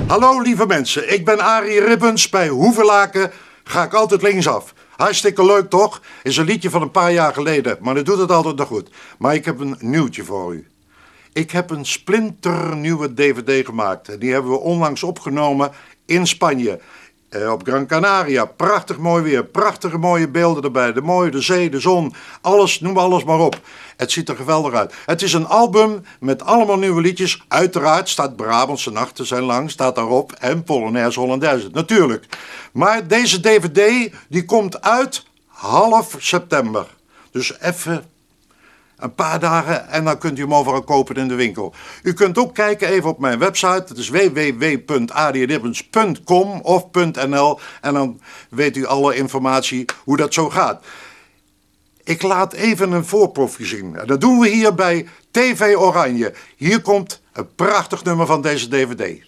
Hallo lieve mensen, ik ben Arie Ribbens. Bij Hoevelaken ga ik altijd linksaf. Hartstikke leuk toch? Is een liedje van een paar jaar geleden, maar dat doet het altijd nog goed. Maar ik heb een nieuwtje voor u. Ik heb een splinternieuwe DVD gemaakt. En die hebben we onlangs opgenomen in Spanje. Op Gran Canaria. Prachtig mooi weer. Prachtige mooie beelden erbij. De zee, de zon. Alles, noem alles maar op. Het ziet er geweldig uit. Het is een album met allemaal nieuwe liedjes. Uiteraard staat Brabantse Nachten zijn lang, staat daarop. En Polonaise Hollandaise, natuurlijk. Maar deze DVD, die komt uit half september. Dus even een paar dagen en dan kunt u hem overal kopen in de winkel. U kunt ook kijken even op mijn website. Dat is www.arieribbens.com of .nl. En dan weet u alle informatie hoe dat zo gaat. Ik laat even een voorproefje zien. Dat doen we hier bij TV Oranje. Hier komt een prachtig nummer van deze DVD.